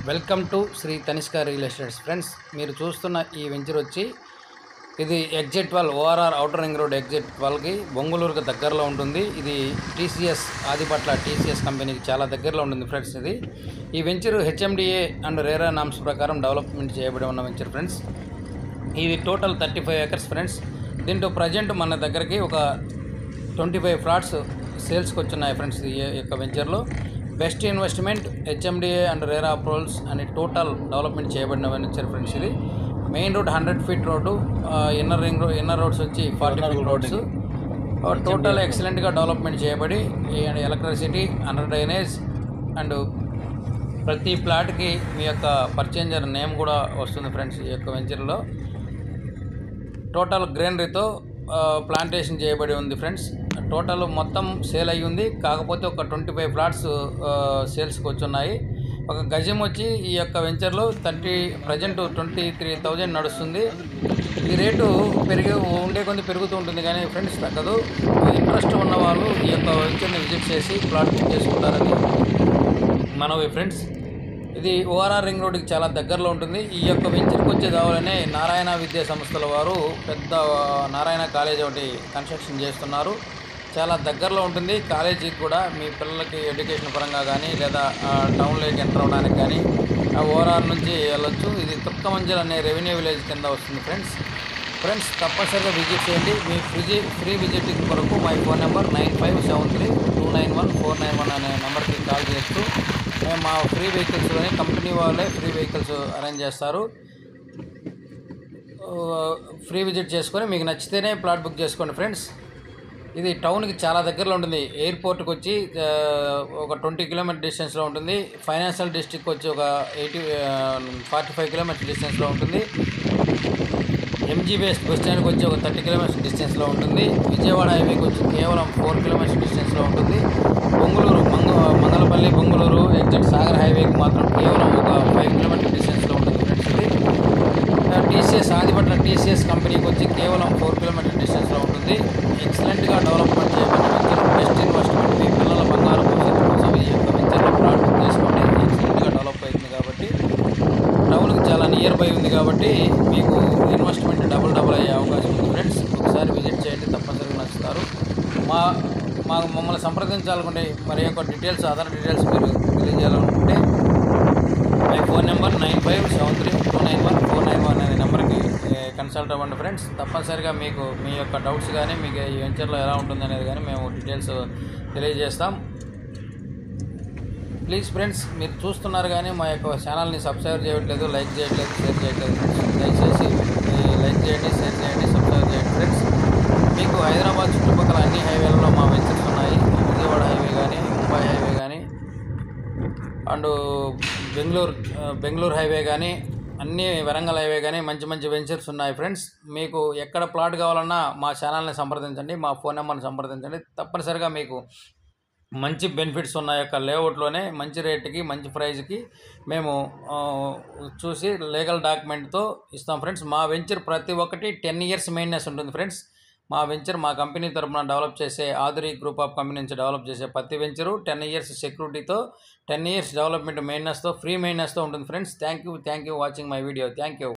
Welcome to Shri Tanishka real estates friends. మీరు చూస్తున్న ఈ వెంచర్ వచ్చి ఇది exit 12 ORR outer ring road exit 12కి బొంగుళూరుకి దగ్గరలో ఉంటుంది. ఇది టీసీఎస్ ఆదిపట్ల టీసీఎస్ కంపెనీకి చాలా దగ్గరలో ఉంటుంది ఫ్రెండ్స్. ఈ venture HMDA and RERA norms ప్రకారం డెవలప్మెంట్ చేయబడి ఉన్న వెంచర్ ఫ్రెండ్స్. ఇది టోటల్ 35 ఎకర్స్ ఫ్రెండ్స్. దీంట్లో ప్రజెంట్ మన దగ్గరికి ఒక 25 ఫ్లాట్స్ సేల్స్కి వచ్చున్నాయి ఫ్రెండ్స్. ఈ యొక్క వెంచర్లో best investment HMDA and RERA approvals అని టోటల్ డెవలప్మెంట్ చేయబడిన వెంచర్ ఫ్రెండ్స్. ఇది main road 100 feet road, inner roads వచ్చి 40 ఫీట్ రోడ్స్. టోటల్ ఎక్సలెంట్గా డెవలప్మెంట్ చేయబడి ఎలక్ట్రిసిటీ, అండర్ డ్రైనేజ్ అండ్ ప్రతి ప్లాట్కి మీ యొక్క పర్చేంజర్ నేమ్ కూడా వస్తుంది ఫ్రెండ్స్. ఈ యొక్క వెంచర్లో టోటల్ గ్రీనరీతో ప్లాంటేషన్ చేయబడి ఉంది ఫ్రెండ్స్. టోటల్ మొత్తం సేల్ అయ్యి ఉంది. కాకపోతే ఒక 25 ఫ్లాట్స్ సేల్స్కి వచ్చున్నాయి. ఒక గజం వచ్చి ఈ యొక్క వెంచర్లో ప్రజెంట్ 23,000 నడుస్తుంది. ఈ రేటు ఉండే కొంచెం పెరుగుతూ ఉంటుంది కానీ ఫ్రెండ్స్ తగ్గదు. ఇంట్రెస్ట్ ఉన్న వాళ్ళు ఈ యొక్క వెంచర్ని విజిట్ చేసి ప్లాట్ బుక్ చేసుకుంటారని మనవి ఫ్రెండ్స్. ఇది ఓఆర్ఆర్ రింగ్ రోడ్కి చాలా దగ్గరలో ఉంటుంది. ఈ యొక్క వెంచర్కి వచ్చే దావాలనే నారాయణ విద్యా సంస్థల వారు పెద్ద నారాయణ కాలేజ్ ఒకటి కన్స్ట్రక్షన్ చేస్తున్నారు. చాలా దగ్గరలో ఉంటుంది. కాలేజీకి కూడా మీ పిల్లలకి ఎడ్యుకేషన్ పరంగా కానీ లేదా టౌన్లోకి ఎంటర్ అవ్వడానికి కానీ ఓఆర్ఆర్ నుంచి వెళ్ళొచ్చు. ఇది తుక్కమంజల్ అనే రెవెన్యూ విలేజ్ కింద వస్తుంది ఫ్రెండ్స్. తప్పనిసరిగా విజిట్ చేయండి. మీ ఫ్రీ విజిటింగ్ కొరకు మై ఫోన్ నెంబర్ 9573291491 అనే నెంబర్కి కాల్ చేయొచ్చు. మేము మా ఫ్రీ వెహికల్స్లోనే కంపెనీ వాళ్ళే ఫ్రీ వెహికల్స్ అరేంజ్ చేస్తారు. ఫ్రీ విజిట్ చేసుకొని మీకు నచ్చితేనే ప్లాట్ బుక్ చేసుకోండి ఫ్రెండ్స్. ఇది టౌన్కి చాలా దగ్గరలో ఉంటుంది. ఎయిర్పోర్ట్కి వచ్చి ఒక 20 కిలోమీటర్ డిస్టెన్స్లో ఉంటుంది. ఫైనాన్షియల్ డిస్ట్రిక్ట్ వచ్చి ఒక 45 కిలోమీటర్ డిస్టెన్స్లో ఉంటుంది. ఎంజీ బస్ స్టాండ్కి వచ్చి ఒక 30 కిలోమీటర్స్ డిస్టెన్స్లో ఉంటుంది. విజయవాడ హైవేకి వచ్చి కేవలం 4 కిలోమీటర్స్ డిస్టెన్స్లో ఉంటుంది. మంగళపల్లి బొంగుళూరు ఎగ్జిట్ సాగర్ హైవేకి మాత్రం కేవలం ఒక 5 కిలోమీటర్ డిస్టెన్స్లో ఉంటుంది ఫ్రెండ్స్. ఇది టీసీఎస్ ఆదిపట్ల టీసీఎస్ కంపెనీకి వచ్చి కేవలం 4 కిలోమీటర్ డిస్టెన్స్లో ఉంటుంది. ఎక్సలెంట్గా డెవలప్మెంట్ చేయబడిన వెంచర్, బెస్ట్ ఇన్వెస్ట్మెంట్. మీ పిల్లల బంగారు భవిష్యత్తు కోసం ఈ యొక్క వెంచర్లో ప్లాట్ బుక్ చేసుకోండి. ఎక్సలెంట్గా డెవలప్ అవుతుంది కాబట్టి టౌన్కి చాలా నియర్ బై ఉంది కాబట్టి మీకు ఇన్వెస్ట్మెంట్ డబుల్ అయ్యే అవకాశం ఉంది ఫ్రెండ్స్. ఒకసారి విజిట్ చేయండి, తప్పనిసరిగా నచ్చుతారు. మమ్మల్ని సంప్రదించాలనుకుంటే మరి యొక్క అదర్ డీటెయిల్స్ మీరు తెలియజేయాలనుకుంటే మై ఫోన్ నెంబర్ 9573291491 అనే నెంబర్కి కన్సల్ట్ అవ్వండి ఫ్రెండ్స్. తప్పనిసరిగా మీకు మీ యొక్క డౌట్స్ కానీ మీకు ఈ వెంచర్లో ఎలా ఉంటుంది అనేది కానీ మేము డీటెయిల్స్ తెలియజేస్తాం. ప్లీజ్ ఫ్రెండ్స్, మీరు చూస్తున్నారు కానీ మా యొక్క ఛానల్ని సబ్స్క్రైబ్ చేయట్లేదు, లైక్ చేయట్లేదు, షేర్ చేయట్లేదు ఫ్రెండ్స్. దయచేసి లైక్ చేయండి, షేర్ చేయండి, సబ్స్క్రైబ్ చేయండి ఫ్రెండ్స్. మీకు హైదరాబాద్ చుట్టుపక్కల అన్ని హైవేలలో మా వెంచర్స్ ఉన్నాయి. విజయవాడ హైవే కానీ, ముంబై హైవే కానీ అండ్ బెంగళూరు హైవే కానీ, అన్ని వరంగల్ హైవే కానీ మంచి వెంచర్స్ ఉన్నాయి ఫ్రెండ్స్. మీకు ఎక్కడ ప్లాట్ కావాలన్నా మా ఛానల్ని సంప్రదించండి, మా ఫోన్ నెంబర్ని సంప్రదించండి. తప్పనిసరిగా మీకు మంచి బెనిఫిట్స్ ఉన్న యొక్క లేఅవుట్లోనే మంచి రేటుకి మంచి ప్రైజ్కి మేము చూసి లీగల్ డాక్యుమెంట్తో ఇస్తాం ఫ్రెండ్స్. మా వెంచర్ ప్రతి ఒక్కటి 10 ఇయర్స్ మెయింటెనెన్స్ ఉంటుంది ఫ్రెండ్స్. మా వెంచర్ మా కంపెనీ తరఫున డెవలప్ చేసే ఆదురి గ్రూప్ ఆఫ్ కంపెనీ నుంచి డెవలప్ చేసే ప్రతి వెంచరు 10 ఇయర్స్ సెక్యూరిటీతో, 10 ఇయర్స్ డెవలప్మెంట్ మెయింటెనెన్స్తో, ఫ్రీ మెయింటెనెన్స్తో ఉంటుంది friends. Thank you watching my video. Thank you.